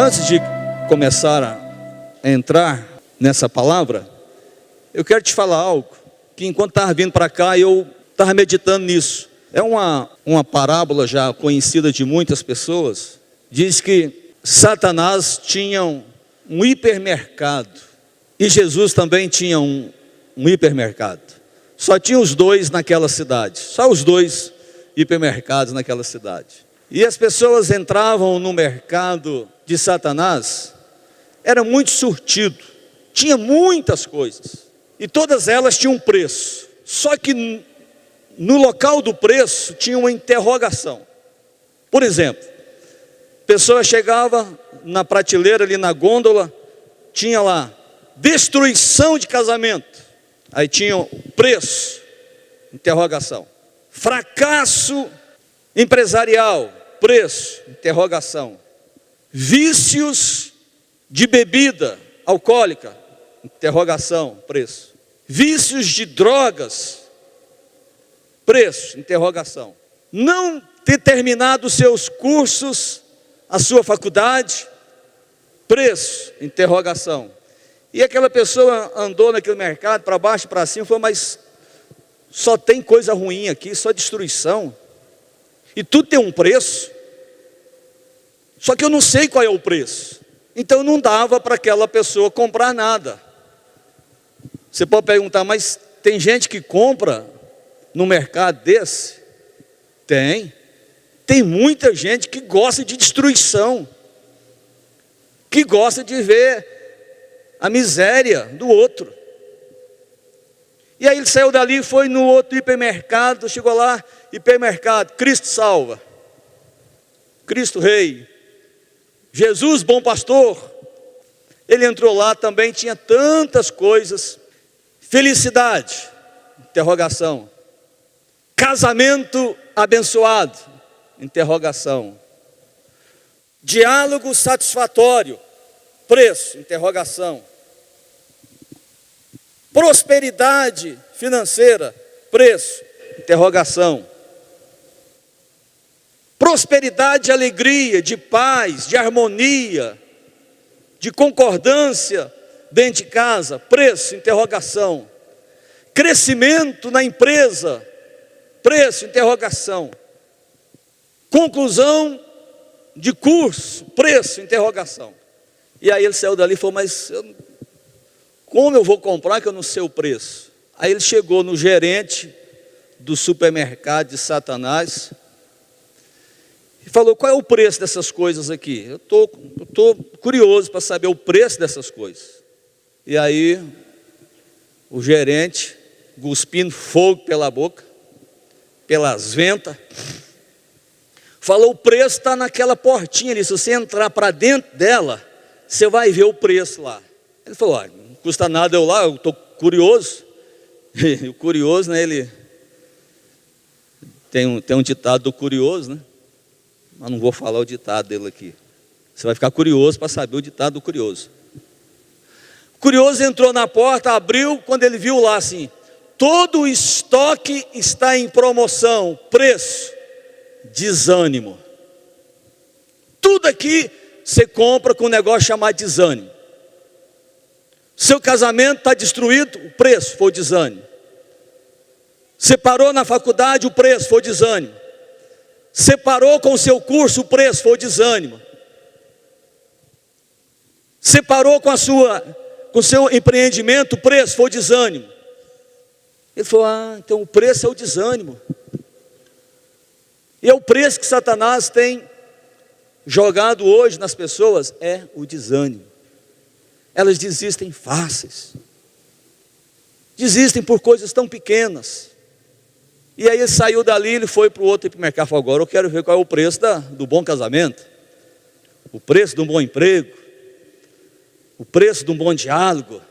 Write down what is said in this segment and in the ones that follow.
Antes de começar a entrar nessa palavra, eu quero te falar algo que enquanto estava vindo para cá eu estava meditando nisso. É uma parábola já conhecida de muitas pessoas. Diz que Satanás tinha um hipermercado e Jesus também tinha um hipermercado. Só tinha os dois naquela cidade, só os dois hipermercados naquela cidade. E as pessoas entravam no mercado de Satanás, era muito surtido, tinha muitas coisas, e todas elas tinham um preço. Só que no local do preço tinha uma interrogação. Por exemplo, a pessoa chegava na prateleira ali na gôndola, tinha lá, destruição de casamento, aí tinha o preço, interrogação. Fracasso empresarial, preço, interrogação. Vícios de bebida alcoólica, interrogação, preço. Vícios de drogas, preço, interrogação. Não ter terminado os seus cursos, a sua faculdade, preço, interrogação. E aquela pessoa andou naquele mercado, para baixo e para cima, falou, mas só tem coisa ruim aqui, só destruição. E tudo tem um preço. Só que eu não sei qual é o preço. Então não dava para aquela pessoa comprar nada. Você pode perguntar, mas tem gente que compra no mercado desse? Tem. Tem muita gente que gosta de destruição, que gosta de ver a miséria do outro. E aí ele saiu dali, foi no outro hipermercado, chegou lá, hipermercado, Cristo salva, Cristo Rei, Jesus bom pastor. Ele entrou lá também, tinha tantas coisas. Felicidade, interrogação. Casamento abençoado, interrogação. Diálogo satisfatório, preço, interrogação. Prosperidade financeira, preço, interrogação. Prosperidade, alegria, de paz, de harmonia, de concordância dentro de casa, preço, interrogação. Crescimento na empresa, preço, interrogação. Conclusão de curso, preço, interrogação. E aí ele saiu dali e falou, mas como eu vou comprar que eu não sei o preço? Aí ele chegou no gerente do supermercado de Satanás e falou, qual é o preço dessas coisas aqui? Eu tô curioso para saber o preço dessas coisas. E aí o gerente, cuspindo fogo pela boca, pelas ventas, falou, o preço está naquela portinha ali, se você entrar para dentro dela, você vai ver o preço lá. Ele falou, olha, não custa nada eu lá, eu estou curioso. E o curioso, né, ele tem um ditado do curioso, né? Mas não vou falar o ditado dele aqui. Você vai ficar curioso para saber o ditado do curioso. O curioso entrou na porta, abriu, quando ele viu lá assim, todo o estoque está em promoção, preço, desânimo. Tudo aqui você compra com um negócio chamado desânimo. Seu casamento está destruído, o preço foi o desânimo. Você parou na faculdade, o preço foi o desânimo. Você parou com o seu curso, o preço foi o desânimo. Você parou com o seu empreendimento, o preço foi o desânimo. Ele falou, então o preço é o desânimo. E é o preço que Satanás tem jogado hoje nas pessoas, é o desânimo. Elas desistem fáceis. Desistem por coisas tão pequenas. E aí ele saiu dali, ele foi para o outro hipermercado e falou, agora eu quero ver qual é o preço do bom casamento, o preço de um bom emprego, o preço de um bom diálogo,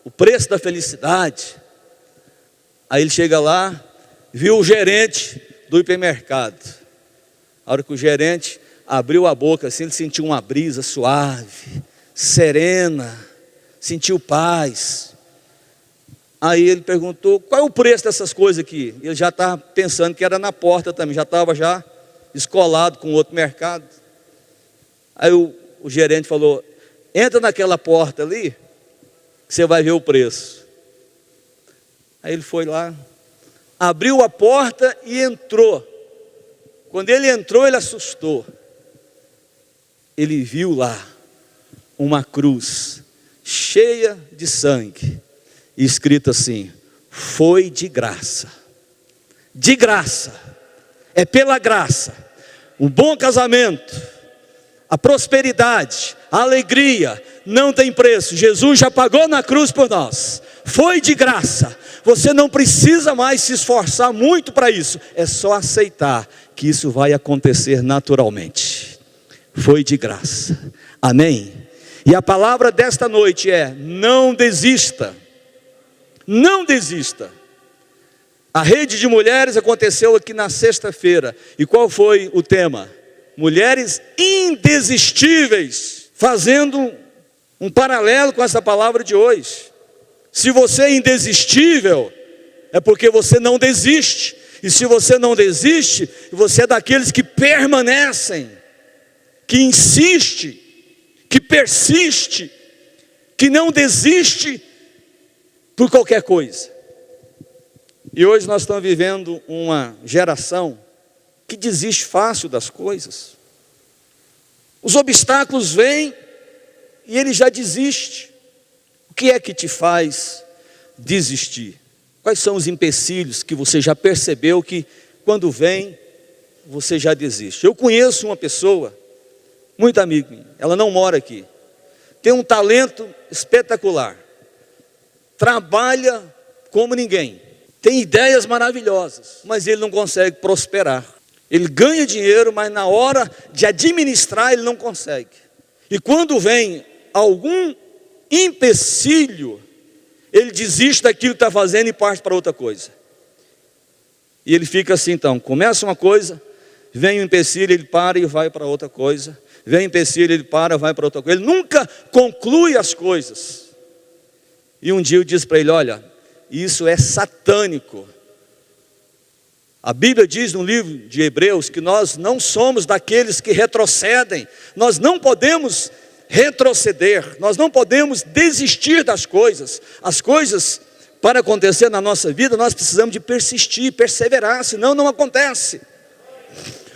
o preço da felicidade. Aí ele chega lá, viu o gerente do hipermercado. A hora que o gerente abriu a boca assim, ele sentiu uma brisa suave, serena, sentiu paz. Aí ele perguntou, qual é o preço dessas coisas aqui? Ele já estava pensando que era na porta também, já estava escolado com outro mercado. Aí o o gerente falou: entra naquela porta ali, que você vai ver o preço. Aí ele foi lá, abriu a porta e entrou. Quando ele entrou, ele assustou. Ele viu lá uma cruz cheia de sangue, e escrito assim: foi de graça. De graça, é pela graça. Um bom casamento, a prosperidade, a alegria, não tem preço. Jesus já pagou na cruz por nós. Foi de graça. Você não precisa mais se esforçar muito para isso. É só aceitar que isso vai acontecer naturalmente. Foi de graça. Amém? E a palavra desta noite é: não desista. Não desista. A rede de mulheres aconteceu aqui na sexta-feira. E qual foi o tema? Mulheres indesistíveis. Fazendo um paralelo com essa palavra de hoje. Se você é indesistível, é porque você não desiste. E se você não desiste, você é daqueles que permanecem, que insiste, que persiste, que não desiste por qualquer coisa. E hoje nós estamos vivendo uma geração que desiste fácil das coisas. Os obstáculos vêm e ele já desiste. O que é que te faz desistir? Quais são os empecilhos que você já percebeu que quando vem, você já desiste? Eu conheço uma pessoa, muito amiga minha, ela não mora aqui, tem um talento espetacular, trabalha como ninguém, tem ideias maravilhosas, mas ele não consegue prosperar. Ele ganha dinheiro, mas na hora de administrar ele não consegue. E quando vem algum empecilho, ele desiste daquilo que está fazendo e parte para outra coisa. E ele fica assim então, começa uma coisa, vem um empecilho, ele para e vai para outra coisa. Vem um empecilho, ele para, vai para outra coisa. Ele nunca conclui as coisas. E um dia eu disse para ele: olha, isso é satânico. A Bíblia diz no livro de Hebreus que nós não somos daqueles que retrocedem. Nós não podemos retroceder, nós não podemos desistir das coisas. As coisas, para acontecer na nossa vida, nós precisamos de persistir, perseverar, senão não acontece.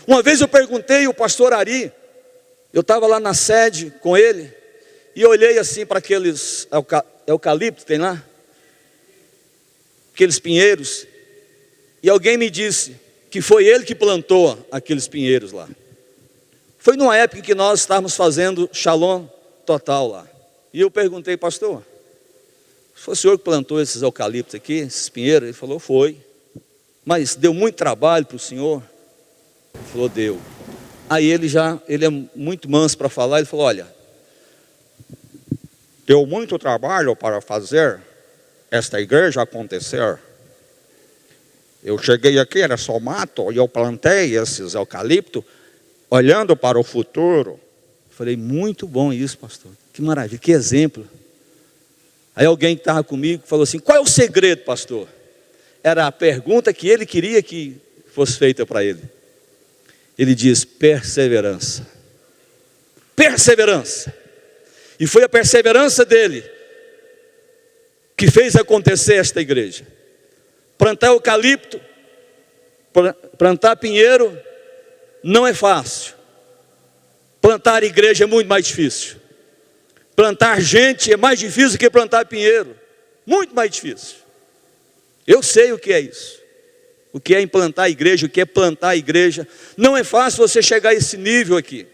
Uma vez eu perguntei ao pastor Ari, eu estava lá na sede com ele, e olhei assim para aqueles eucaliptos, tem lá? Aqueles pinheiros, e alguém me disse que foi ele que plantou aqueles pinheiros lá. Foi numa época que nós estávamos fazendo Shalom total lá. E eu perguntei: pastor, foi o senhor que plantou esses eucaliptos aqui, esses pinheiros? Ele falou: foi. Mas deu muito trabalho para o senhor? Ele falou: deu. Aí ele é muito manso para falar, ele falou: olha, deu muito trabalho para fazer esta igreja acontecer. Eu cheguei aqui, era só mato, e eu plantei esses eucaliptos, olhando para o futuro. Falei: muito bom isso, pastor, que maravilha, que exemplo. Aí alguém que estava comigo falou assim: qual é o segredo, pastor? Era a pergunta que ele queria que fosse feita para ele. Ele diz: perseverança. Perseverança. E foi a perseverança dele que fez acontecer esta igreja. Plantar eucalipto, plantar pinheiro não é fácil. Plantar igreja é muito mais difícil. Plantar gente é mais difícil do que plantar pinheiro. Muito mais difícil. Eu sei o que é isso. O que é implantar a igreja, o que é plantar a igreja. Não é fácil você chegar a esse nível aqui.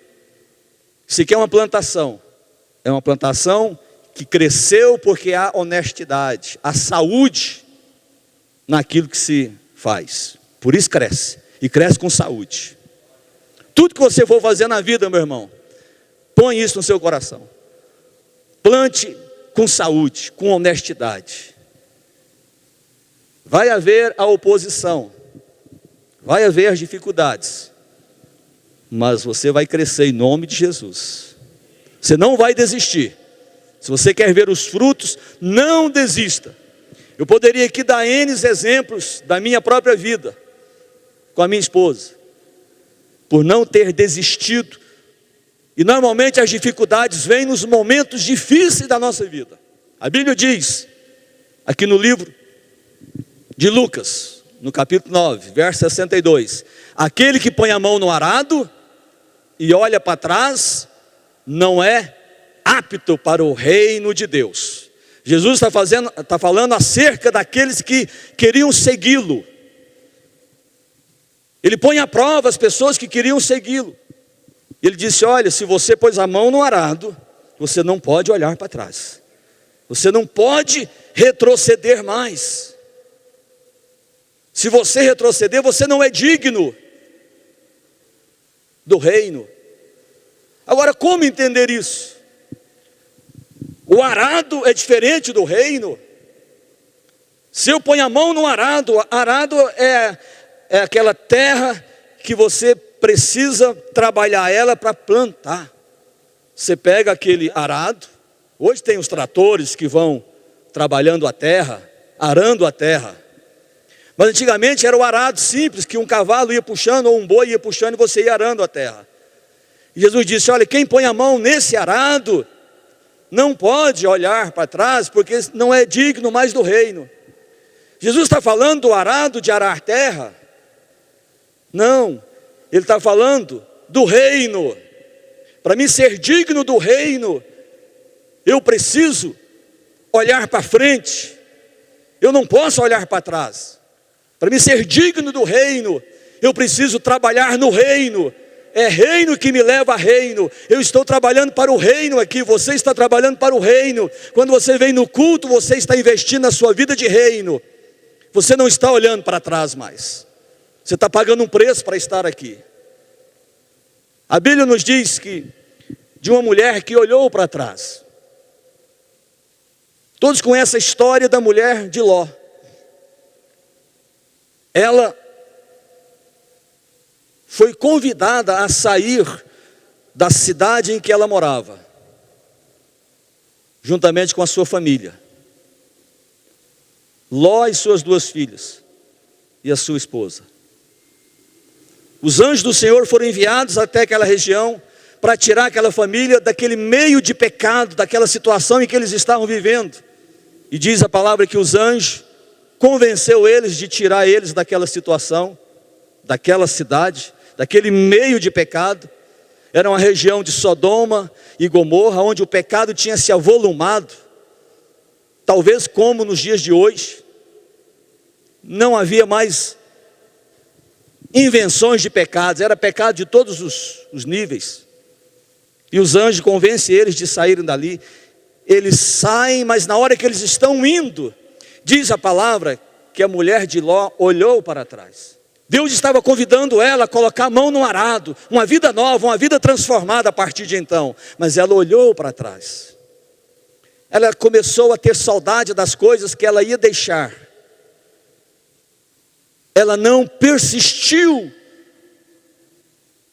Isso aqui é uma plantação. É uma plantação que cresceu porque há honestidade, há saúde naquilo que se faz. Por isso cresce. E cresce com saúde. Tudo que você for fazer na vida, meu irmão, põe isso no seu coração. Plante com saúde, com honestidade. Vai haver a oposição, vai haver as dificuldades, mas você vai crescer em nome de Jesus. Você não vai desistir. Se você quer ver os frutos, não desista. Eu poderia aqui dar N exemplos da minha própria vida, com a minha esposa, por não ter desistido E normalmente as dificuldades vêm nos momentos difíceis da nossa vida. A Bíblia diz, aqui no livro de Lucas, no capítulo 9, verso 62, aquele que põe a mão no arado e olha para trás, não é apto para o reino de Deus. Jesus está falando acerca daqueles que queriam segui-lo. Ele põe à prova as pessoas que queriam segui-lo. Ele disse, olha, se você pôs a mão no arado, você não pode olhar para trás. Você não pode retroceder mais. Se você retroceder, você não é digno do reino. Agora, como entender isso? O arado é diferente do reino. Se eu ponho a mão no arado, arado é aquela terra que você precisa trabalhar ela para plantar. Você pega aquele arado, hoje tem os tratores que vão trabalhando a terra, arando a terra. Mas antigamente era o arado simples, que um cavalo ia puxando, ou um boi ia puxando, e você ia arando a terra. E Jesus disse, olha, quem põe a mão nesse arado, não pode olhar para trás, porque não é digno mais do reino. Jesus está falando do arado de arar terra? Não, ele está falando do reino. Para mim ser digno do reino, eu preciso olhar para frente, eu não posso olhar para trás. Para mim ser digno do reino, eu preciso trabalhar no reino. É reino que me leva a reino. Eu estou trabalhando para o reino aqui, você está trabalhando para o reino. Quando você vem no culto, você está investindo na sua vida de reino. Você não está olhando para trás mais. Você está pagando um preço para estar aqui. A Bíblia nos diz que de uma mulher que olhou para trás. Todos conhecem a história da mulher de Ló. Ela foi convidada a sair da cidade em que ela morava, juntamente com a sua família. Ló e suas 2 filhas, e a sua esposa. Os anjos do Senhor foram enviados até aquela região, para tirar aquela família daquele meio de pecado, daquela situação em que eles estavam vivendo. E diz a palavra que os anjos convenceu eles de tirar eles daquela situação, daquela cidade, daquele meio de pecado. Era uma região de Sodoma e Gomorra, onde o pecado tinha se avolumado. Talvez como nos dias de hoje, não havia mais invenções de pecados, era pecado de todos os níveis. E os anjos convencem eles de saírem dali. Eles saem, mas na hora que eles estão indo, diz a palavra que a mulher de Ló olhou para trás. Deus estava convidando ela a colocar a mão no arado, uma vida nova, uma vida transformada a partir de então. Mas ela olhou para trás. Ela começou a ter saudade das coisas que ela ia deixar. Ela não persistiu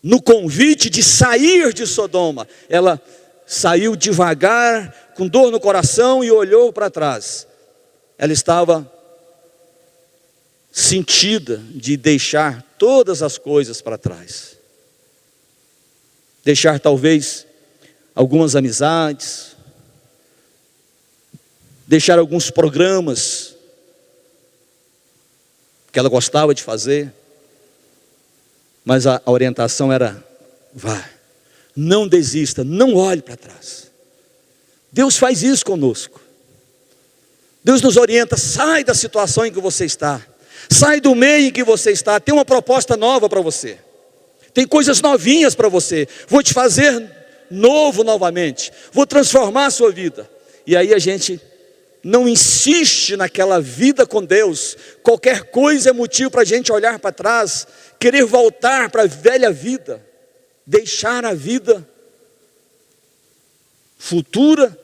no convite de sair de Sodoma. Ela saiu devagar, com dor no coração, e olhou para trás. Ela estava sentida de deixar todas as coisas para trás. Deixar talvez algumas amizades, deixar alguns programas que ela gostava de fazer, mas a orientação era, vá, não desista, não olhe para trás. Deus faz isso conosco. Deus nos orienta, sai da situação em que você está, sai do meio em que você está, tem uma proposta nova para você, tem coisas novinhas para você, vou te fazer novo novamente, vou transformar a sua vida. E aí a gente não insiste naquela vida com Deus. Qualquer coisa é motivo para a gente olhar para trás, querer voltar para a velha vida, deixar a vida futura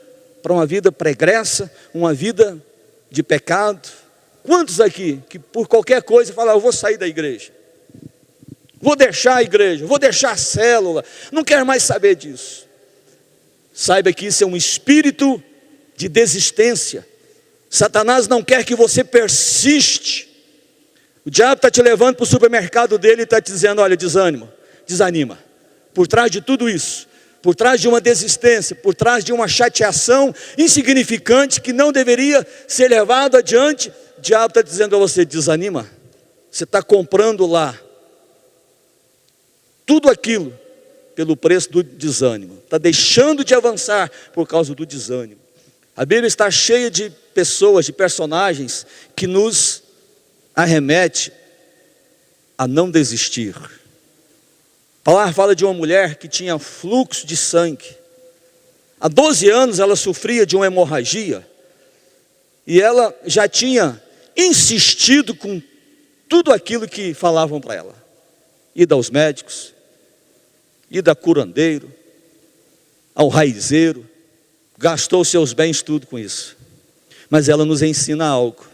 para uma vida pregressa, uma vida de pecado. Quantos aqui que por qualquer coisa falam, eu vou sair da igreja, vou deixar a igreja, vou deixar a célula, não quero mais saber disso. Saiba que isso é um espírito de desistência. Satanás não quer que você persiste. O diabo está te levando para o supermercado dele e está te dizendo, olha, desanima. Por trás de tudo isso, por trás de uma desistência, por trás de uma chateação insignificante que não deveria ser levado adiante, o diabo está dizendo a você: desanima. Você está comprando lá tudo aquilo pelo preço do desânimo, está deixando de avançar por causa do desânimo. A Bíblia está cheia de pessoas, de personagens que nos arremete a não desistir. A palavra fala de uma mulher que tinha fluxo de sangue. Há 12 anos ela sofria de uma hemorragia, e ela já tinha insistido com tudo aquilo que falavam para ela. Ida aos médicos, ida a curandeiro, ao raizeiro, gastou seus bens tudo com isso. Mas ela nos ensina algo,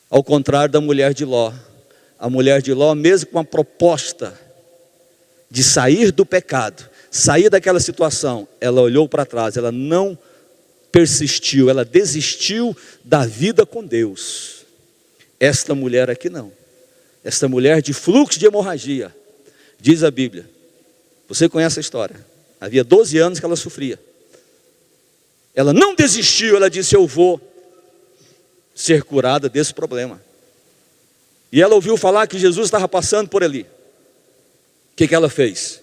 ao contrário da mulher de Ló. A mulher de Ló, mesmo com a proposta de sair do pecado, sair daquela situação, ela olhou para trás, ela não persistiu, ela desistiu da vida com Deus. Esta mulher aqui não. Esta mulher de fluxo de hemorragia, diz a Bíblia, você conhece a história, havia 12 anos que ela sofria. Ela não desistiu, ela disse: eu vou ser curada desse problema. E ela ouviu falar que Jesus estava passando por ali. O que ela fez?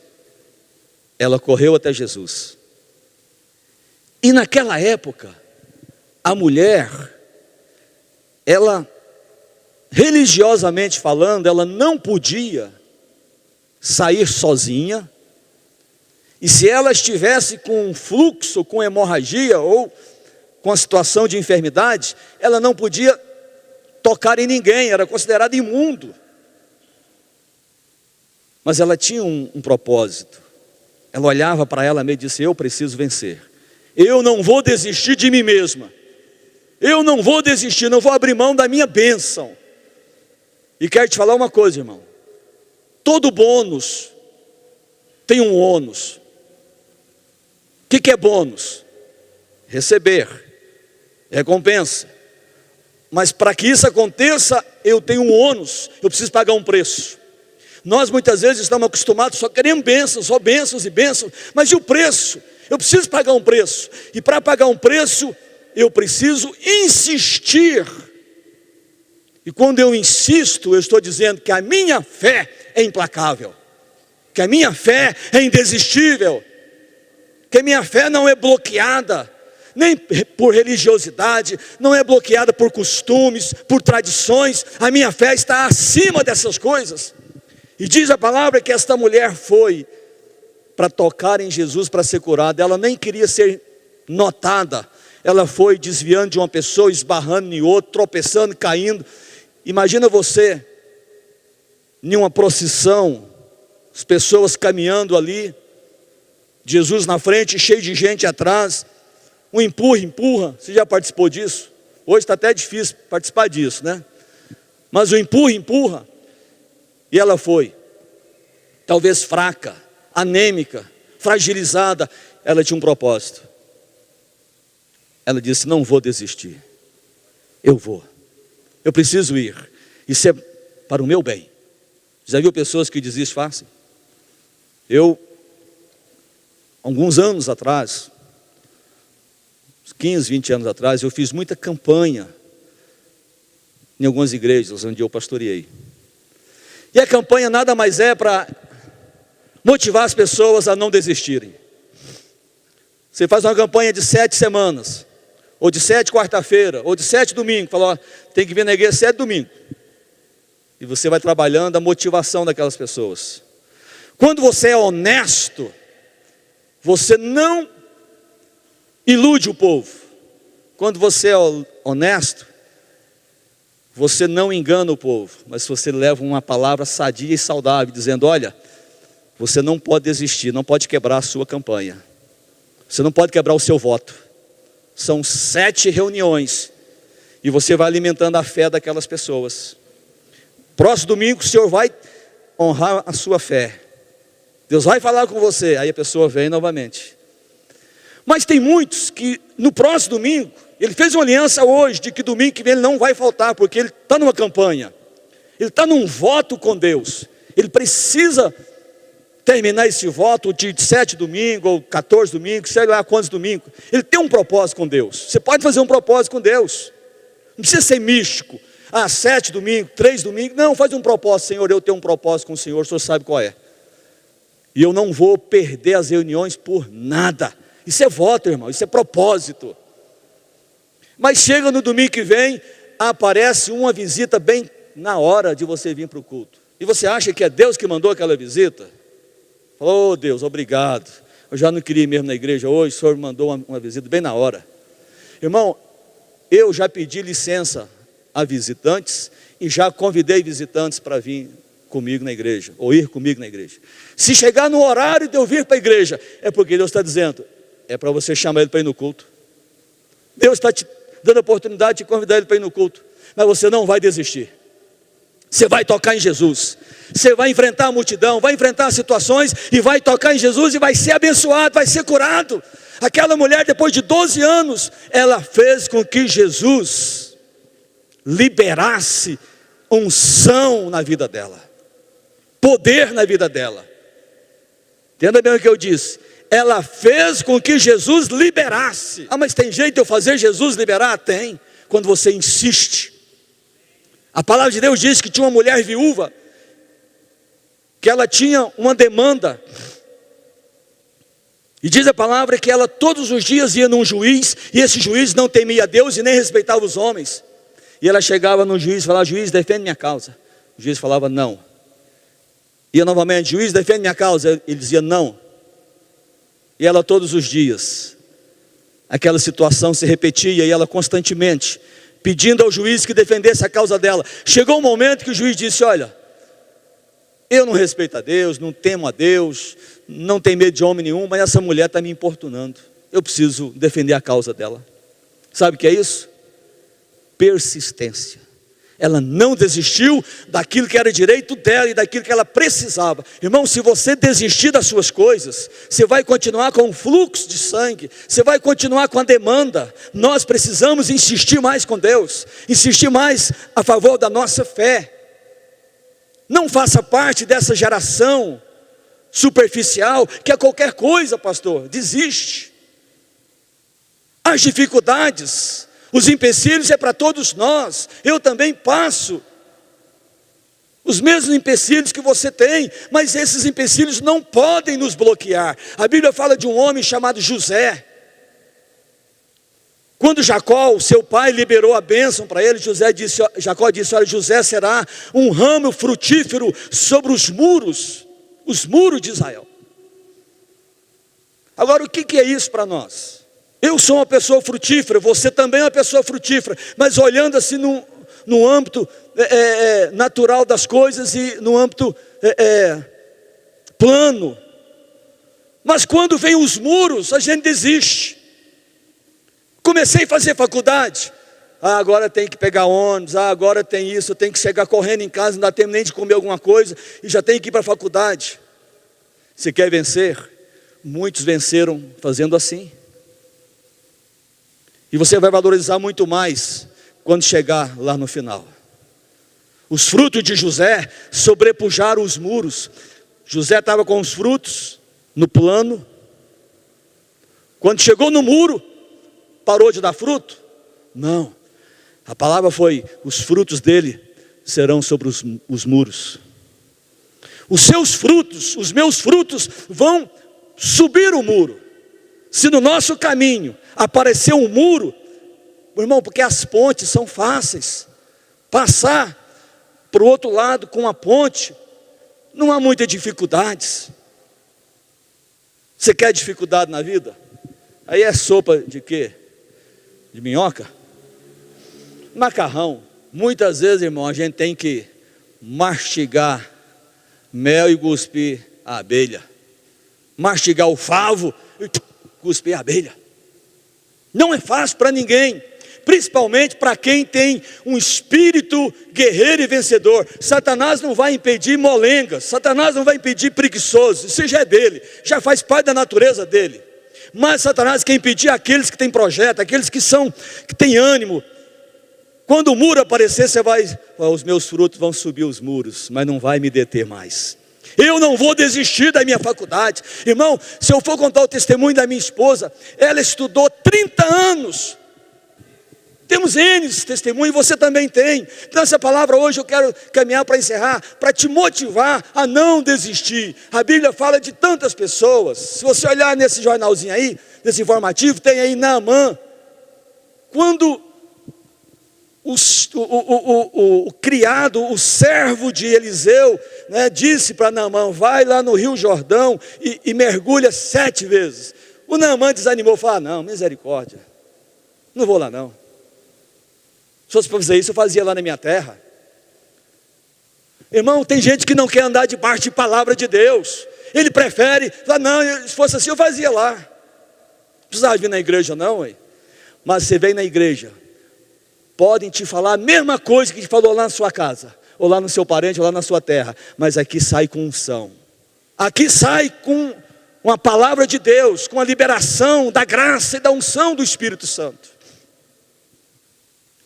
Ela correu até Jesus. E naquela época, a mulher, ela, religiosamente falando, ela não podia sair sozinha. E se ela estivesse com um fluxo, com hemorragia ou com a situação de enfermidade, ela não podia tocar em ninguém, era considerada imundo. Mas ela tinha um propósito. Ela olhava para ela mesma e disse: eu preciso vencer. Eu não vou desistir de mim mesma. Eu não vou desistir, não vou abrir mão da minha bênção. E quero te falar uma coisa, irmão. Todo bônus tem um ônus. O que é bônus? Receber, recompensa. Mas para que isso aconteça, eu tenho um ônus, eu preciso pagar um preço. Nós muitas vezes estamos acostumados, só queremos bênçãos, só bênçãos e bênçãos. Mas e o preço? Eu preciso pagar um preço. E para pagar um preço, eu preciso insistir. E quando eu insisto, eu estou dizendo que a minha fé é implacável, que a minha fé é indesistível, que a minha fé não é bloqueada, nem por religiosidade, não é bloqueada por costumes, por tradições. A minha fé está acima dessas coisas. E diz a palavra que esta mulher foi para tocar em Jesus para ser curada. Ela nem queria ser notada. Ela foi desviando de uma pessoa, esbarrando em outra, tropeçando, caindo. Imagina você, em uma procissão, as pessoas caminhando ali, Jesus na frente, cheio de gente atrás, um empurra, você já participou disso? Hoje está até difícil participar disso, né? Mas o empurra, e ela foi, talvez fraca, anêmica, fragilizada. Ela tinha um propósito. Ela disse: não vou desistir, eu preciso ir, isso é para o meu bem. Já viu pessoas que desistem fácil? Alguns anos atrás, 15, 20 anos atrás, eu fiz muita campanha em algumas igrejas onde eu pastoreei. E a campanha nada mais é para motivar as pessoas a não desistirem. Você faz uma campanha de 7 semanas, ou de 7 quarta-feira, ou de 7 domingo, fala: ó, tem que vir na igreja 7 domingo. E você vai trabalhando a motivação daquelas pessoas. Quando você é honesto, você não ilude o povo. Quando você é honesto, você não engana o povo, mas você leva uma palavra sadia e saudável, dizendo: olha, você não pode desistir, não pode quebrar a sua campanha, você não pode quebrar o seu voto. São 7 reuniões, e você vai alimentando a fé daquelas pessoas. Próximo domingo o Senhor vai honrar a sua fé, Deus vai falar com você, aí a pessoa vem novamente. Mas tem muitos que no próximo domingo, ele fez uma aliança hoje, de que domingo que vem ele não vai faltar, porque ele está numa campanha, ele está num voto com Deus, ele precisa terminar esse voto de 7 domingos, ou 14 domingos, sei lá quantos domingos. Ele tem um propósito com Deus. Você pode fazer um propósito com Deus. Não precisa ser místico. 7 domingos, 3 domingos. Não, faz um propósito. Senhor, eu tenho um propósito com o Senhor sabe qual é. E eu não vou perder as reuniões por nada. Isso é voto, irmão, isso é propósito. Mas chega no domingo que vem, aparece uma visita bem na hora de você vir para o culto. E você acha que é Deus que mandou aquela visita? Oh Deus, obrigado. Eu já não queria ir mesmo na igreja hoje, o Senhor mandou uma visita bem na hora. Irmão, eu já pedi licença a visitantes e já convidei visitantes para vir comigo na igreja, ou ir comigo na igreja. Se chegar no horário de eu vir para a igreja, é porque Deus está dizendo, é para você chamar ele para ir no culto. Deus está te dando a oportunidade de convidar ele para ir no culto, mas você não vai desistir. Você vai tocar em Jesus, você vai enfrentar a multidão, vai enfrentar as situações e vai tocar em Jesus e vai ser abençoado, vai ser curado. Aquela mulher, depois de 12 anos, ela fez com que Jesus liberasse unção na vida dela, poder na vida dela. Entenda bem o que eu disse. Ela fez com que Jesus liberasse. Mas tem jeito de eu fazer Jesus liberar? Tem, quando você insiste. A palavra de Deus diz que tinha uma mulher viúva, que ela tinha uma demanda, e diz a palavra que ela todos os dias ia num juiz, e esse juiz não temia a Deus e nem respeitava os homens, e ela chegava no juiz e falava, juiz, defende minha causa. O juiz falava, não. Ia novamente, juiz, defende minha causa. Ele dizia, não. E ela todos os dias, aquela situação se repetia, e ela constantemente pedindo ao juiz que defendesse a causa dela. Chegou um momento que o juiz disse, olha, eu não respeito a Deus, não temo a Deus, não tenho medo de homem nenhum, mas essa mulher está me importunando, eu preciso defender a causa dela. Sabe o que é isso? Persistência. Ela não desistiu daquilo que era direito dela e daquilo que ela precisava. Irmão, se você desistir das suas coisas, você vai continuar com o fluxo de sangue, você vai continuar com a demanda. Nós precisamos insistir mais com Deus, insistir mais a favor da nossa fé. Não faça parte dessa geração superficial, que é qualquer coisa, pastor, desiste. As dificuldades, os empecilhos é para todos nós. Eu também passo os mesmos empecilhos que você tem, mas esses empecilhos não podem nos bloquear. A Bíblia fala de um homem chamado José. Quando Jacó, o seu pai, liberou a bênção para ele, Jacó disse, olha, José será um ramo frutífero sobre os muros de Israel. Agora, o que é isso para nós? Eu sou uma pessoa frutífera, você também é uma pessoa frutífera, mas olhando assim no âmbito natural das coisas e no âmbito plano. Mas quando vem os muros, a gente desiste. Comecei a fazer faculdade, agora tem que pegar ônibus, agora tem isso, eu tenho que chegar correndo em casa, não dá tempo nem de comer alguma coisa, e já tenho que ir para a faculdade. Você quer vencer? Muitos venceram fazendo assim. E você vai valorizar muito mais quando chegar lá no final. Os frutos de José sobrepujaram os muros. José estava com os frutos no plano. Quando chegou no muro, parou de dar fruto? Não. A palavra foi, os frutos dele serão sobre os muros. Os seus frutos, os meus frutos vão subir o muro. Se no nosso caminho aparecer um muro, irmão, porque as pontes são fáceis, passar para o outro lado com a ponte, não há muitas dificuldades. Você quer dificuldade na vida? Aí é sopa de quê? De minhoca? Macarrão. Muitas vezes, irmão, a gente tem que mastigar mel e cuspir a abelha. Mastigar o favo e cuspir a abelha. Não é fácil para ninguém, principalmente para quem tem um espírito guerreiro e vencedor. Satanás não vai impedir molengas, Satanás não vai impedir preguiçoso, isso já é dele, já faz parte da natureza dele. Mas Satanás quer impedir aqueles que têm projeto, aqueles que têm ânimo. Quando o muro aparecer, você vai, os meus frutos vão subir os muros, mas não vai me deter mais. Eu não vou desistir da minha faculdade. Irmão, se eu for contar o testemunho da minha esposa, ela estudou 30 anos. Temos N testemunhos, você também tem. Então essa palavra hoje eu quero caminhar para encerrar, para te motivar a não desistir. A Bíblia fala de tantas pessoas. Se você olhar nesse jornalzinho aí, nesse informativo, tem aí Naamã. Quando o criado, o servo de Eliseu, né, disse para Naamã: vai lá no Rio Jordão e mergulha 7 vezes. O Naamã desanimou, falou: não, misericórdia, não vou lá não. Se fosse para fazer isso, eu fazia lá na minha terra. Irmão, tem gente que não quer andar debaixo de palavra de Deus. Ele prefere falar: não, se fosse assim eu fazia lá. Não precisava vir na igreja não, hein? Mas você vem na igreja, podem te falar a mesma coisa que te falou lá na sua casa, ou lá no seu parente, ou lá na sua terra, mas aqui sai com unção. Aqui sai com uma palavra de Deus, com a liberação da graça e da unção do Espírito Santo.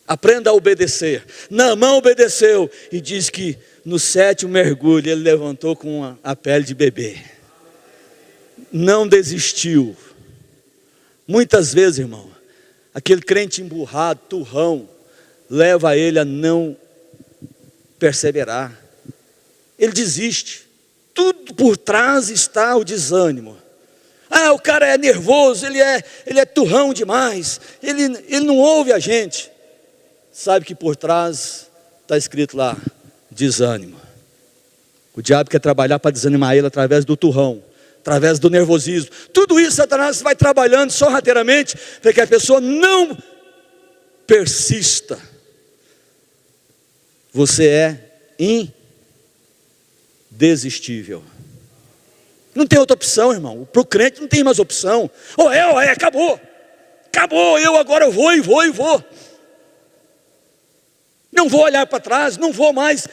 Aprenda a obedecer. Naamã obedeceu e diz que no 7º mergulho ele levantou com a pele de bebê. Não desistiu. Muitas vezes, irmão, aquele crente emburrado, turrão, leva ele a não perseverar. Ele desiste. Tudo por trás está o desânimo. O cara é nervoso, ele é turrão demais, ele não ouve a gente. Sabe que por trás está escrito lá: desânimo. O diabo quer trabalhar para desanimar ele através do turrão, através do nervosismo. Tudo isso Satanás vai trabalhando sorrateiramente para que a pessoa não persista. Você é indesistível. Não tem outra opção, irmão. Para o crente não tem mais opção. Acabou. Acabou, agora eu vou. Não vou olhar para trás, não vou mais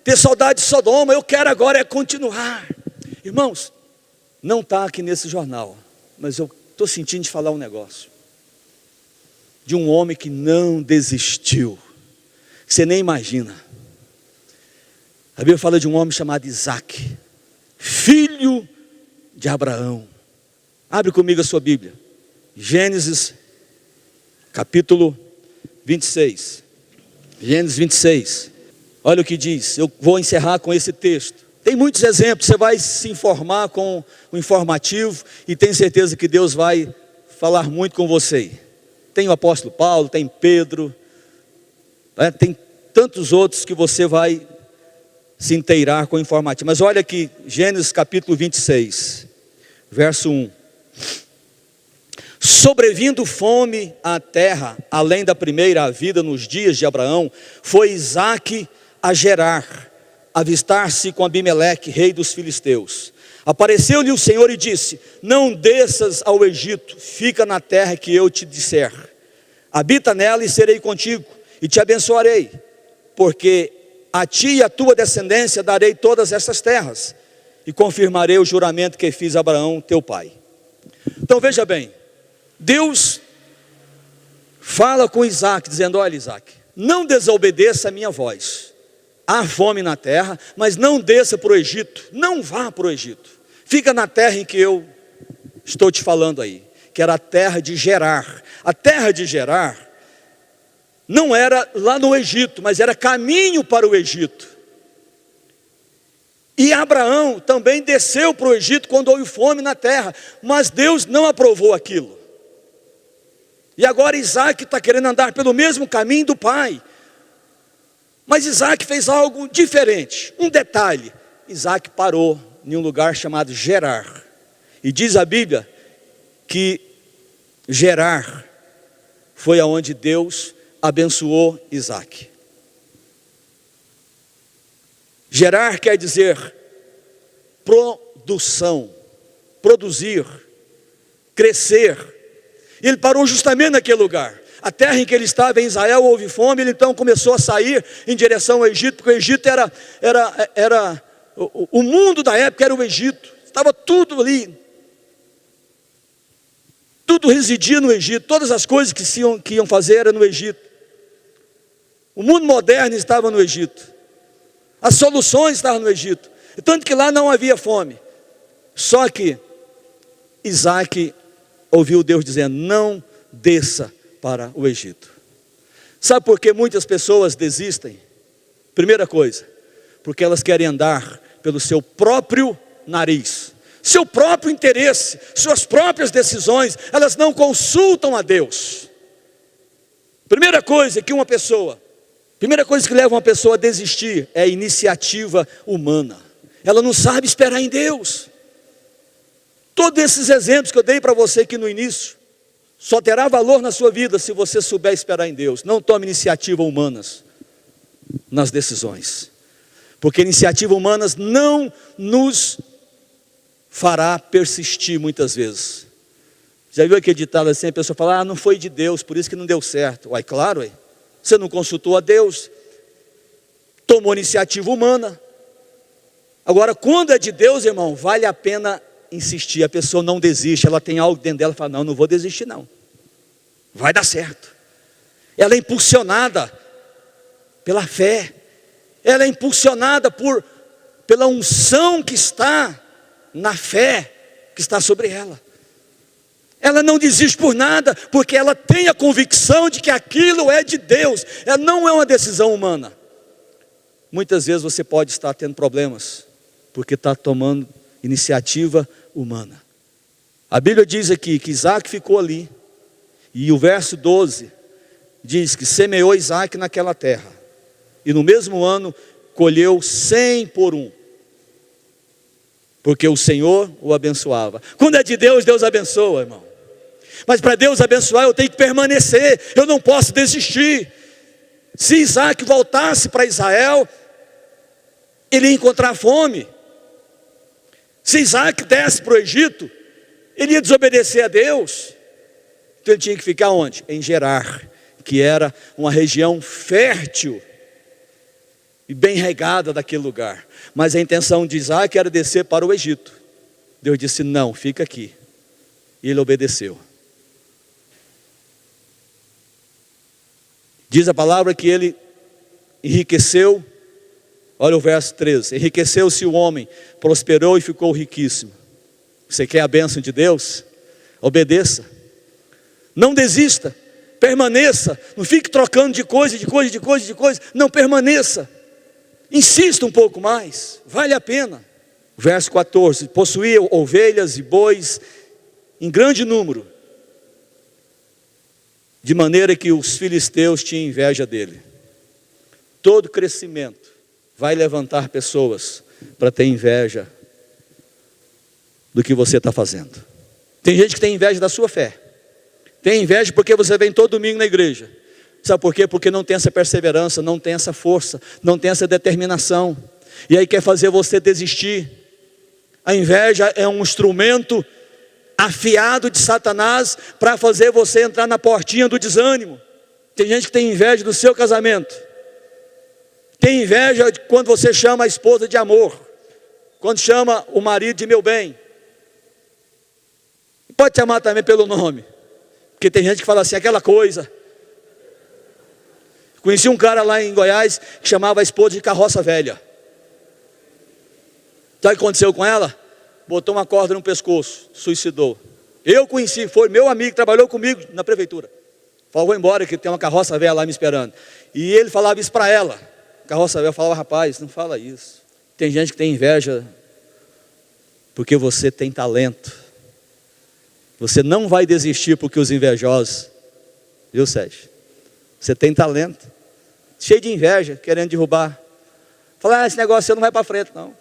ter saudade de Sodoma, eu quero agora continuar. Irmãos, não está aqui nesse jornal, mas eu estou sentindo de falar um negócio. De um homem que não desistiu, que você nem imagina. A Bíblia fala de um homem chamado Isaac, filho de Abraão. Abre comigo a sua Bíblia, Gênesis capítulo 26. Gênesis 26, olha o que diz. Eu vou encerrar com esse texto. Tem muitos exemplos, você vai se informar com o informativo e tenho certeza que Deus vai falar muito com você. Tem o apóstolo Paulo, tem Pedro, tem tantos outros que você vai se inteirar com o informativo. Mas olha aqui, Gênesis capítulo 26, verso 1. Sobrevindo fome à terra, além da primeira vida nos dias de Abraão, foi Isaque a Gerar, avistar-se com Abimeleque, rei dos filisteus. Apareceu-lhe o Senhor e disse: não desças ao Egito, fica na terra que eu te disser. Habita nela e serei contigo, e te abençoarei, porque a ti e a tua descendência darei todas essas terras, e confirmarei o juramento que fiz a Abraão, teu pai. Então veja bem, Deus fala com Isaac, dizendo: olha Isaac, não desobedeça a minha voz. Há fome na terra, mas não desça para o Egito, não vá para o Egito. Fica na terra em que eu estou te falando aí, que era a terra de Gerar. A terra de Gerar não era lá no Egito, mas era caminho para o Egito. E Abraão também desceu para o Egito quando houve fome na terra, mas Deus não aprovou aquilo. E agora Isaac está querendo andar pelo mesmo caminho do pai. Mas Isaac fez algo diferente. Um detalhe: Isaac parou em um lugar chamado Gerar. E diz a Bíblia que Gerar foi aonde Deus abençoou Isaac. Gerar quer dizer produção, produzir, crescer. Ele parou justamente naquele lugar. A terra em que ele estava, em Israel, houve fome. Ele então começou a sair em direção ao Egito, porque o Egito era o mundo da época, era o Egito. Estava tudo ali. Tudo residia no Egito. Todas as coisas que iam fazer eram no Egito. O mundo moderno estava no Egito. As soluções estavam no Egito. Tanto que lá não havia fome. Só que Isaac ouviu Deus dizendo: não desça para o Egito. Sabe por que muitas pessoas desistem? Primeira coisa, porque elas querem andar pelo seu próprio nariz, seu próprio interesse, suas próprias decisões. Elas não consultam a Deus. Primeira coisa que leva uma pessoa a desistir é a iniciativa humana. Ela não sabe esperar em Deus. Todos esses exemplos que eu dei para você aqui no início, só terá valor na sua vida se você souber esperar em Deus. Não tome iniciativas humanas nas decisões, porque iniciativas humanas não nos fará persistir muitas vezes. Já viu aquele ditado assim, a pessoa fala: não foi de Deus, por isso que não deu certo. Uai, claro, uai. Você não consultou a Deus, tomou iniciativa humana. Agora, quando é de Deus, irmão, vale a pena insistir. A pessoa não desiste, ela tem algo dentro dela, fala: não vou desistir não, vai dar certo. Ela é impulsionada pela fé, ela é impulsionada pela unção que está na fé, que está sobre ela. Ela não desiste por nada, porque ela tem a convicção de que aquilo é de Deus. Ela não é uma decisão humana. Muitas vezes você pode estar tendo problemas, porque está tomando iniciativa humana. A Bíblia diz aqui que Isaac ficou ali, e o verso 12 diz que semeou Isaac naquela terra, e no mesmo ano colheu 100 por 1, porque o Senhor o abençoava. Quando é de Deus, Deus abençoa, irmão. Mas para Deus abençoar, eu tenho que permanecer, eu não posso desistir. Se Isaac voltasse para Israel, ele ia encontrar fome. Se Isaac desse para o Egito, ele ia desobedecer a Deus. Então ele tinha que ficar onde? Em Gerar, que era uma região fértil e bem regada daquele lugar. Mas a intenção de Isaac era descer para o Egito. Deus disse: não, fica aqui. E ele obedeceu. Diz a palavra que ele enriqueceu. Olha o verso 13: enriqueceu-se o homem, prosperou e ficou riquíssimo. Você quer a bênção de Deus? Obedeça. Não desista, permaneça. Não fique trocando de coisa. Não, permaneça. Insista um pouco mais, vale a pena. Verso 14: possuía ovelhas e bois em grande número, de maneira que os filisteus tinham inveja dele. Todo crescimento vai levantar pessoas para ter inveja do que você está fazendo. Tem gente que tem inveja da sua fé, tem inveja porque você vem todo domingo na igreja. Sabe por quê? Porque não tem essa perseverança, não tem essa força, não tem essa determinação, e aí quer fazer você desistir. A inveja é um instrumento afiado de Satanás para fazer você entrar na portinha do desânimo. Tem gente que tem inveja do seu casamento, tem inveja de quando você chama a esposa de amor, quando chama o marido de meu bem. Pode chamar também pelo nome, porque tem gente que fala assim, aquela coisa. Conheci um cara lá em Goiás que chamava a esposa de carroça velha. Sabe o que aconteceu com ela? Botou uma corda no pescoço, suicidou. Eu conheci, foi meu amigo, trabalhou comigo na prefeitura. Falou: vou embora que tem uma carroça velha lá me esperando. E ele falava isso para ela. Carroça velha, falava: rapaz, não fala isso. Tem gente que tem inveja porque você tem talento. Você não vai desistir porque os invejosos, viu, Sérgio? Você tem talento, cheio de inveja, querendo derrubar. Fala: esse negócio você não vai para frente não.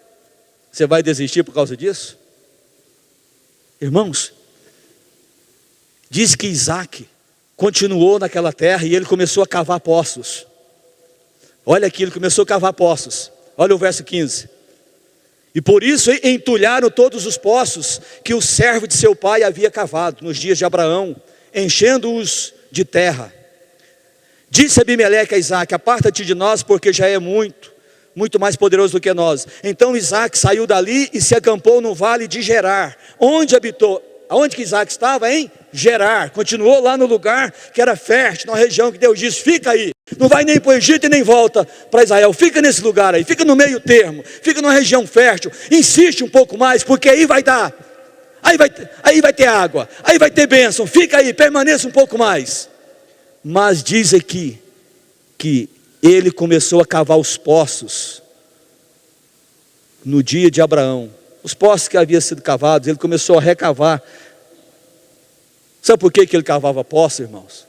Você vai desistir por causa disso? Irmãos, diz que Isaac continuou naquela terra e ele começou a cavar poços. Olha aqui, ele começou a cavar poços. Olha o verso 15. E por isso entulharam todos os poços que o servo de seu pai havia cavado nos dias de Abraão, enchendo-os de terra. Disse Abimeleque a Isaac: aparta-te de nós, porque já é muito mais poderoso do que nós. Então Isaac saiu dali e se acampou no vale de Gerar, onde habitou. Aonde que Isaac estava? Em Gerar, continuou lá no lugar que era fértil, na região que Deus disse, fica aí, não vai nem para o Egito e nem volta para Israel, fica nesse lugar aí, fica no meio termo, fica numa região fértil, insiste um pouco mais, porque aí vai dar, aí vai ter água, aí vai ter bênção, fica aí, permaneça um pouco mais. Mas diz aqui, que ele começou a cavar os poços, no dia de Abraão, os poços que haviam sido cavados, ele começou a recavar. Sabe por que ele cavava poços, irmãos?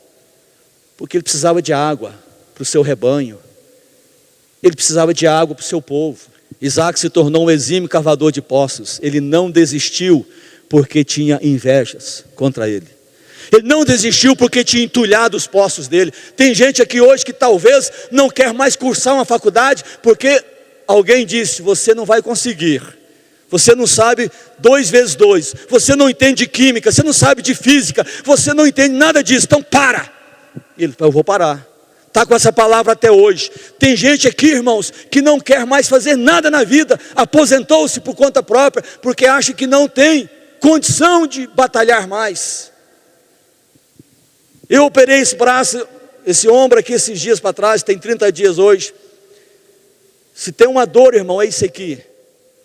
Porque ele precisava de água para o seu rebanho, ele precisava de água para o seu povo. Isaac se tornou um exímio cavador de poços, ele não desistiu porque tinha invejas contra ele. Ele não desistiu porque tinha entulhado os poços dele. Tem gente aqui hoje que talvez não quer mais cursar uma faculdade, porque alguém disse, você não vai conseguir, você não sabe 2 vezes 2, você não entende de química, você não sabe de física, você não entende nada disso, então para. Ele falou, eu vou parar. Está com essa palavra até hoje. Tem gente aqui, irmãos, que não quer mais fazer nada na vida, aposentou-se por conta própria, porque acha que não tem condição de batalhar mais. Eu operei esse braço, esse ombro aqui esses dias para trás, tem 30 dias hoje. Se tem uma dor, irmão, é isso aqui.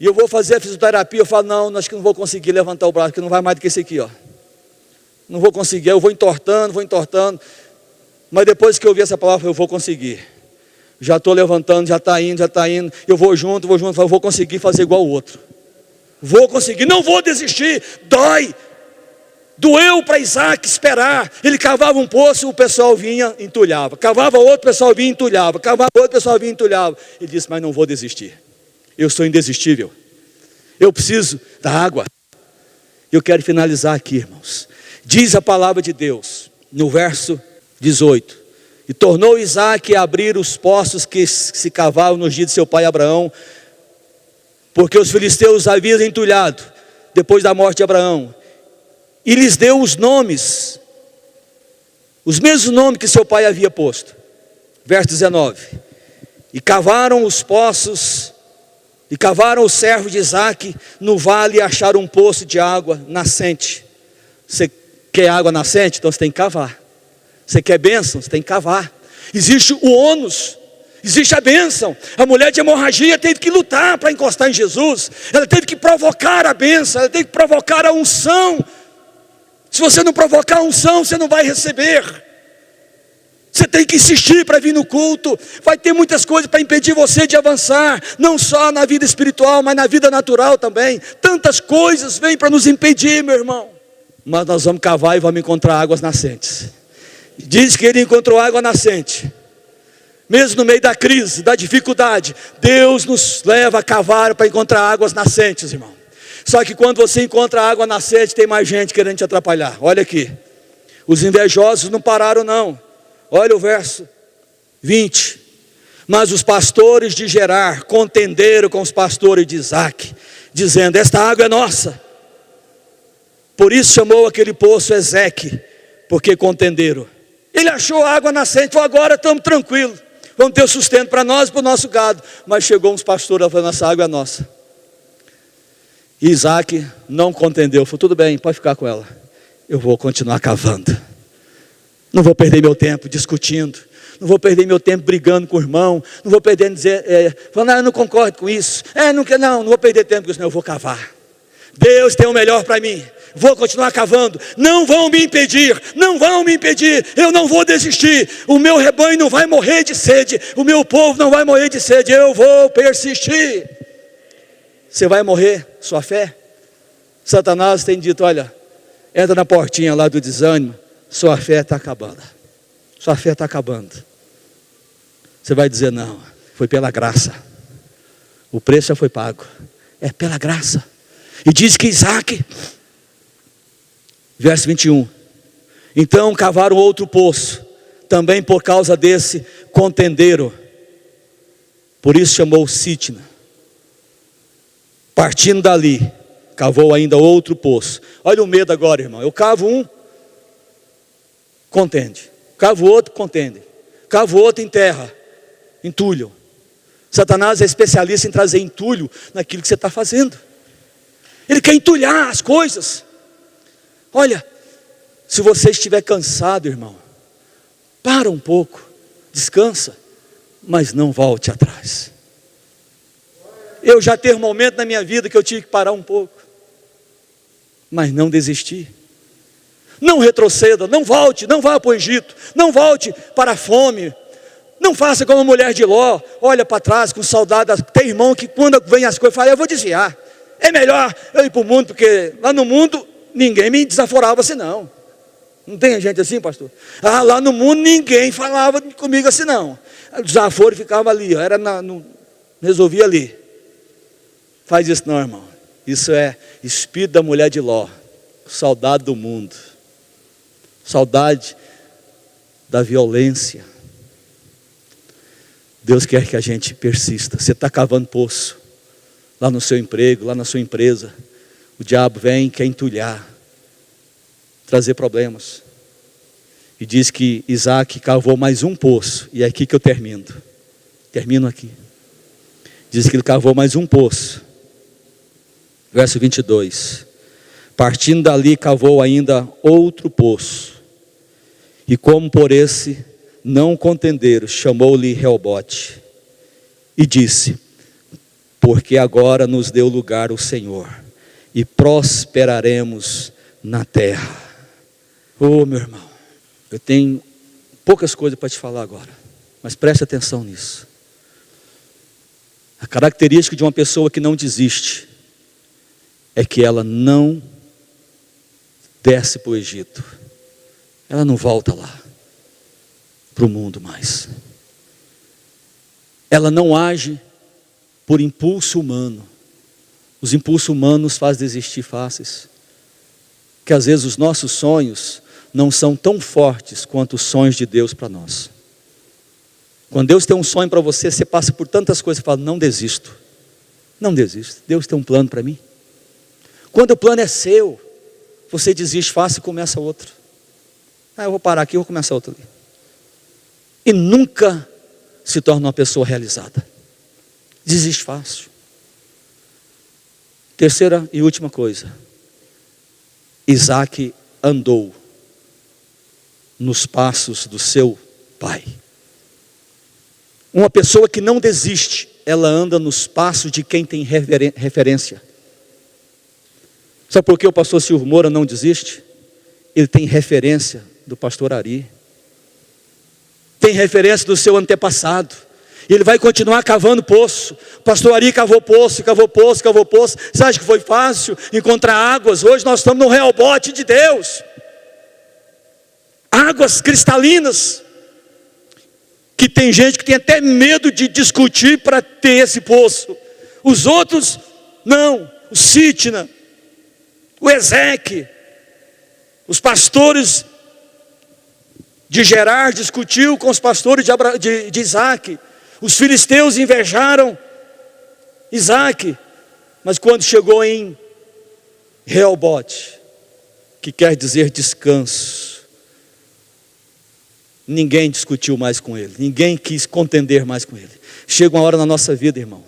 E eu vou fazer a fisioterapia, eu falo, não, acho que não vou conseguir levantar o braço, que não vai mais do que esse aqui, ó. Não vou conseguir, eu vou entortando. Mas depois que eu ouvi essa palavra, eu vou conseguir. Já estou levantando, já está indo, eu vou junto, eu vou conseguir fazer igual o outro. Vou conseguir, não vou desistir, dói. Doeu para Isaac esperar. Ele cavava um poço, o pessoal vinha, entulhava. Cavava outro, o pessoal vinha, entulhava. Cavava outro, o pessoal vinha, entulhava. Ele disse, mas não vou desistir. Eu sou indesistível. Eu preciso da água. Eu quero finalizar aqui, irmãos. Diz a palavra de Deus, no verso 18. E tornou Isaac a abrir os poços que se cavavam nos dias de seu pai Abraão, porque os filisteus haviam entulhado, depois da morte de Abraão. E lhes deu os nomes, os mesmos nomes que seu pai havia posto. Verso 19. E cavaram os poços, e cavaram os servos de Isaac no vale, e acharam um poço de água nascente. Você quer água nascente? Então você tem que cavar. Você quer bênção? Você tem que cavar. Existe o ônus, existe a bênção. A mulher de hemorragia teve que lutar para encostar em Jesus. Ela teve que provocar a bênção, ela teve que provocar a unção. Se você não provocar a unção, você não vai receber. Você tem que insistir para vir no culto. Vai ter muitas coisas para impedir você de avançar, não só na vida espiritual, mas na vida natural também. Tantas coisas vêm para nos impedir, meu irmão. Mas nós vamos cavar e vamos encontrar águas nascentes. Diz que ele encontrou água nascente. Mesmo no meio da crise, da dificuldade, Deus nos leva a cavar para encontrar águas nascentes, irmão. Só que quando você encontra água nascente, tem mais gente querendo te atrapalhar. Olha aqui, os invejosos não pararam não. Olha o verso 20. Mas os pastores de Gerar contenderam com os pastores de Isaac, dizendo, esta água é nossa. Por isso chamou aquele poço Ezeque, porque contenderam. Ele achou a água nascente, falou, agora estamos tranquilos, vamos ter o sustento para nós e para o nosso gado. Mas chegou uns pastores falando, essa água é nossa. E Isaac não contendeu, falou, tudo bem, pode ficar com ela, eu vou continuar cavando, não vou perder meu tempo discutindo, não vou perder meu tempo brigando com o irmão, não vou perder falando, eu não concordo com isso, não vou perder tempo com isso, não, eu vou cavar. Deus tem o melhor para mim, vou continuar cavando, não vão me impedir, eu não vou desistir, o meu rebanho não vai morrer de sede, o meu povo não vai morrer de sede, eu vou persistir. Você vai morrer, sua fé? Satanás tem dito, olha, entra na portinha lá do desânimo, sua fé está acabando. Sua fé está acabando. Você vai dizer, não, foi pela graça. O preço já foi pago. É pela graça. E diz que Isaac, verso 21, então cavaram outro poço, também por causa desse contenderam. Por isso chamou Sitna. Partindo dali, cavou ainda outro poço. Olha o medo agora, irmão. Eu cavo um, contende. Cavo outro, contende. Cavo outro, enterra. Entulho. Satanás é especialista em trazer entulho naquilo que você está fazendo. Ele quer entulhar as coisas. Olha, Se você estiver cansado, irmão, para um pouco, descansa, mas não volte atrás. Eu já teve um momento na minha vida que eu tive que parar um pouco, mas não desisti. Não retroceda, não volte, não vá para o Egito, não volte para a fome. Não faça como a mulher de Ló, olha para trás com saudade. Tem irmão que quando vem as coisas fala, eu vou desviar. É melhor eu ir para o mundo, porque lá no mundo ninguém me desaforava assim não. Não tem gente assim, pastor? Ah, lá no mundo ninguém falava comigo assim não. O desaforo ficava ali, ó, resolvia ali. Faz isso não, irmão. Isso é espírito da mulher de Ló. Saudade do mundo. Saudade da violência. Deus quer que a gente persista. Você está cavando poço, lá no seu emprego, lá na sua empresa. O diabo vem, quer entulhar, trazer problemas. E diz que Isaac cavou mais um poço. E é aqui que eu termino. Termino aqui. Diz que ele cavou mais um poço. Verso 22. Partindo dali, cavou ainda outro poço. E como por esse não contenderam, chamou-lhe Reobote. E disse: porque agora nos deu lugar o Senhor, e prosperaremos na terra. Oh, meu irmão, eu tenho poucas coisas para te falar agora, mas preste atenção nisso. A característica de uma pessoa que não desiste é que ela não desce para o Egito. Ela não volta lá, para o mundo mais. Ela não age por impulso humano. Os impulsos humanos fazem desistir fáceis. Que às vezes os nossos sonhos não são tão fortes quanto os sonhos de Deus para nós. Quando Deus tem um sonho para você, você passa por tantas coisas e fala, não desisto. Não desisto, Deus tem um plano para mim. Quando o plano é seu, você desiste fácil e começa outro. Ah, eu vou parar aqui, eu vou começar outro ali. E nunca se torna uma pessoa realizada. Desiste fácil. Terceira e última coisa. Isaac andou nos passos do seu pai. Uma pessoa que não desiste, ela anda nos passos de quem tem referência. Sabe por que o pastor Silvio Moura não desiste? Ele tem referência do pastor Ari. Tem referência do seu antepassado. E ele vai continuar cavando poço. O pastor Ari cavou poço, cavou poço, cavou poço. Você acha que foi fácil encontrar águas? Hoje nós estamos no Reobote de Deus. Águas cristalinas. Que tem gente que tem até medo de discutir para ter esse poço. Os outros, não. O Sitna, o Ezeque, os pastores de Gerar discutiu com os pastores de Isaac. Os filisteus invejaram Isaac. Mas quando chegou em Reobote, que quer dizer descanso, ninguém discutiu mais com ele. Ninguém quis contender mais com ele. Chega uma hora na nossa vida, irmão,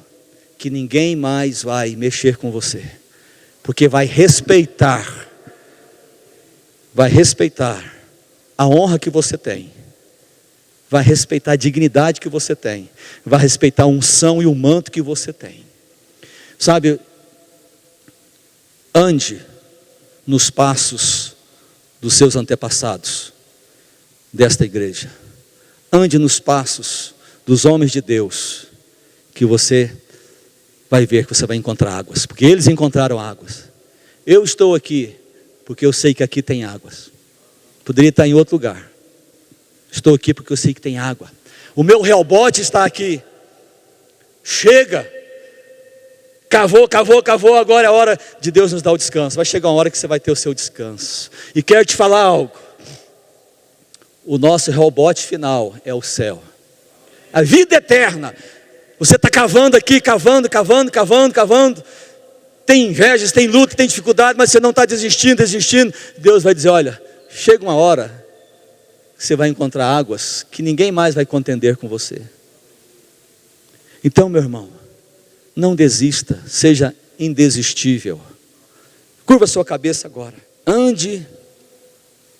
que ninguém mais vai mexer com você. Porque vai respeitar a honra que você tem, vai respeitar a dignidade que você tem, vai respeitar a unção e o manto que você tem. Sabe, ande nos passos dos seus antepassados desta igreja, ande nos passos dos homens de Deus, que você vai ver que você vai encontrar águas, porque eles encontraram águas. Eu estou aqui porque eu sei que aqui tem águas. Poderia estar em outro lugar. Estou aqui porque eu sei que tem água. O meu Reobote está aqui. Chega. Cavou, agora é a hora de Deus nos dar o descanso. Vai chegar uma hora que você vai ter o seu descanso. E quero te falar algo. O nosso Reobote final é o céu. A vida eterna. Você está cavando aqui, cavando. Tem invejas, tem luta, tem dificuldade, mas você não está desistindo. Deus vai dizer, olha, chega uma hora que você vai encontrar águas que ninguém mais vai contender com você. Então, meu irmão, não desista, seja indesistível. Curva sua cabeça agora. Ande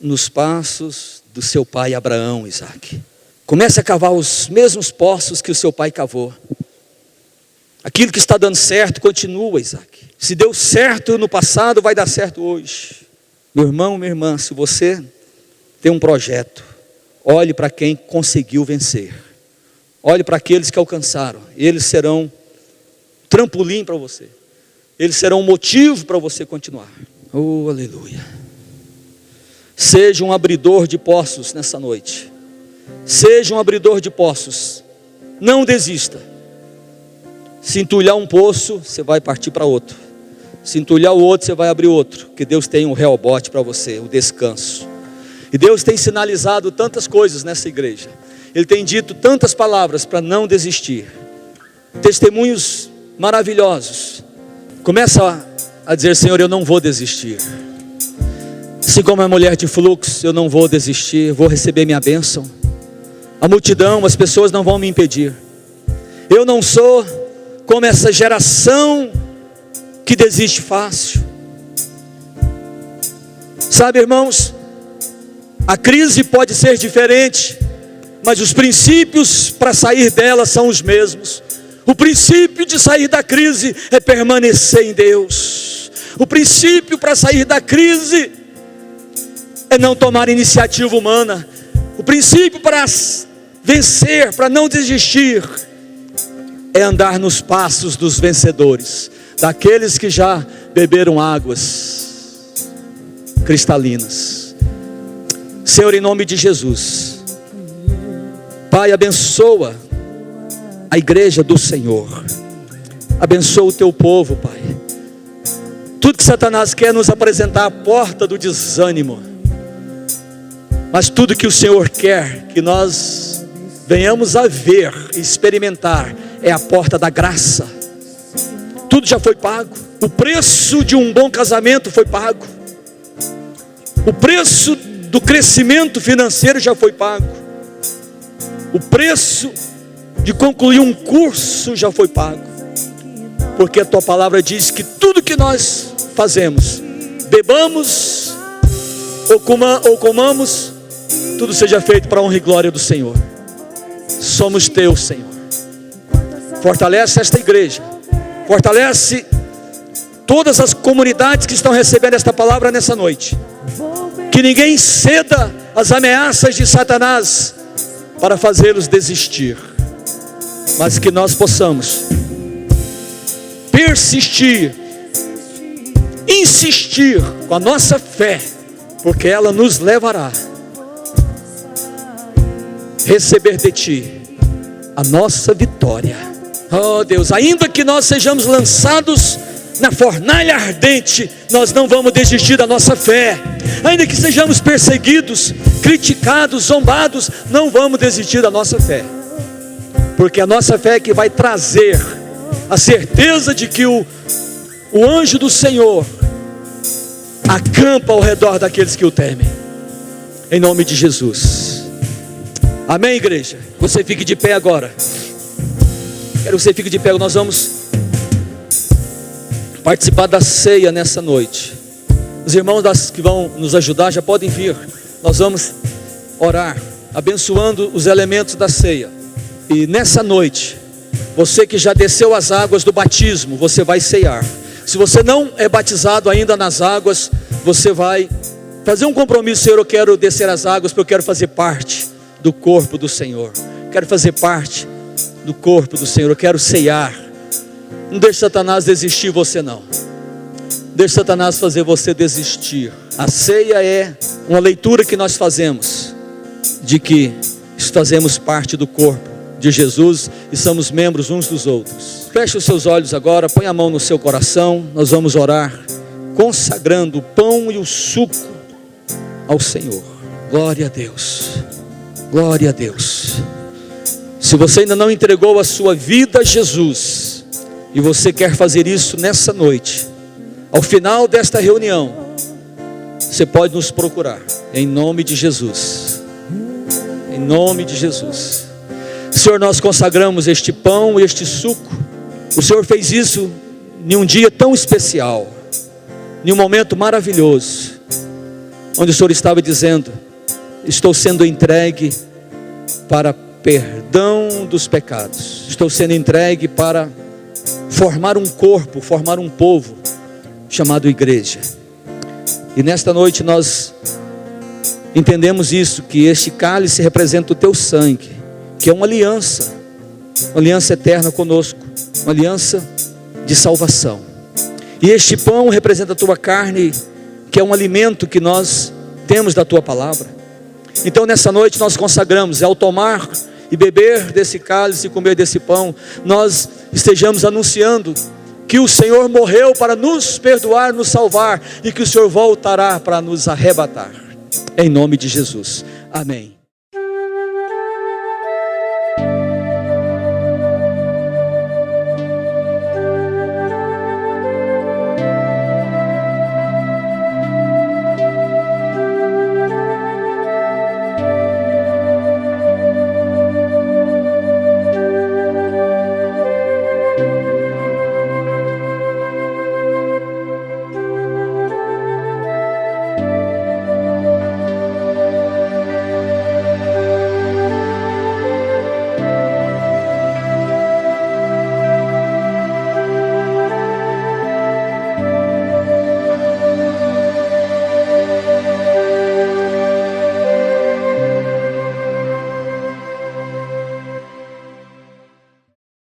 nos passos do seu pai Abraão, Isaac. Comece a cavar os mesmos poços que o seu pai cavou. Aquilo que está dando certo, continua, Isaac. Se deu certo no passado, vai dar certo hoje. Meu irmão, minha irmã, se você tem um projeto, olhe para quem conseguiu vencer. Olhe para aqueles que alcançaram. Eles serão trampolim para você. Eles serão um motivo para você continuar. Oh, aleluia. Seja um abridor de poços nessa noite. Seja um abridor de poços. Não desista. Se entulhar um poço, você vai partir para outro. Se entulhar o outro, você vai abrir outro. Porque Deus tem um Rehobote para você, o descanso. E Deus tem sinalizado tantas coisas nessa igreja. Ele tem dito tantas palavras para não desistir. Testemunhos maravilhosos. Começa a dizer: Senhor, eu não vou desistir. Assim como a mulher de fluxo, eu não vou desistir, vou receber minha bênção. A multidão, as pessoas não vão me impedir. Eu não sou como essa geração que desiste fácil. Sabe, irmãos, a crise pode ser diferente, mas os princípios para sair dela são os mesmos. O princípio de sair da crise é permanecer em Deus. O princípio para sair da crise é não tomar iniciativa humana. O princípio para vencer, para não desistir, é andar nos passos dos vencedores, daqueles que já beberam águas cristalinas. Senhor, em nome de Jesus, Pai, abençoa a igreja do Senhor. Abençoa o teu povo, Pai. Tudo que Satanás quer nos apresentar à porta do desânimo, mas tudo que o Senhor quer que nós venhamos a ver e experimentar é a porta da graça. Tudo já foi pago. O preço de um bom casamento foi pago. O preço do crescimento financeiro já foi pago. O preço de concluir um curso já foi pago. Porque a tua palavra diz que tudo que nós fazemos, bebamos ou comamos, tudo seja feito para a honra e glória do Senhor. Somos teus, Senhor. Fortalece esta igreja. Fortalece todas as comunidades que estão recebendo esta palavra nessa noite. Que ninguém ceda às ameaças de Satanás para fazê-los desistir, mas que nós possamos persistir, insistir com a nossa fé, porque ela nos levará a receber de Ti a nossa vitória. Oh Deus, ainda que nós sejamos lançados na fornalha ardente, nós não vamos desistir da nossa fé. Ainda que sejamos perseguidos, criticados, zombados, não vamos desistir da nossa fé, porque a nossa fé é que vai trazer a certeza de que o anjo do Senhor acampa ao redor daqueles que o temem. Em nome de Jesus. Amém, igreja? Você fique de pé agora. Quero que você fique de pé. Nós vamos participar da ceia nessa noite. Os irmãos que vão nos ajudar já podem vir. Nós vamos orar, abençoando os elementos da ceia. E nessa noite, você que já desceu as águas do batismo, você vai ceiar. Se você não é batizado ainda nas águas, você vai fazer um compromisso. Senhor, eu quero descer as águas, porque eu quero fazer parte do corpo do Senhor. Quero fazer parte do corpo do Senhor. Eu quero ceiar. Não deixe Satanás desistir você não. Deixe Satanás fazer você desistir. A ceia é uma leitura que nós fazemos de que fazemos parte do corpo de Jesus e somos membros uns dos outros. Feche os seus olhos agora, põe a mão no seu coração. Nós vamos orar consagrando o pão e o suco ao Senhor. Glória a Deus. Glória a Deus. Se você ainda não entregou a sua vida a Jesus e você quer fazer isso nessa noite, ao final desta reunião, você pode nos procurar, em nome de Jesus. Em nome de Jesus. Senhor, nós consagramos este pão e este suco. O Senhor fez isso em um dia tão especial, em um momento maravilhoso, onde o Senhor estava dizendo: estou sendo entregue para perdão dos pecados, estou sendo entregue para formar um corpo, formar um povo chamado igreja. E nesta noite nós entendemos isso, que este cálice representa o teu sangue, que é uma aliança eterna conosco, uma aliança de salvação. E este pão representa a tua carne, que é um alimento que nós temos da tua palavra. Então nessa noite nós consagramos, ao tomar e beber desse cálice e comer desse pão, nós estejamos anunciando que o Senhor morreu para nos perdoar, nos salvar, e que o Senhor voltará para nos arrebatar, em nome de Jesus, amém.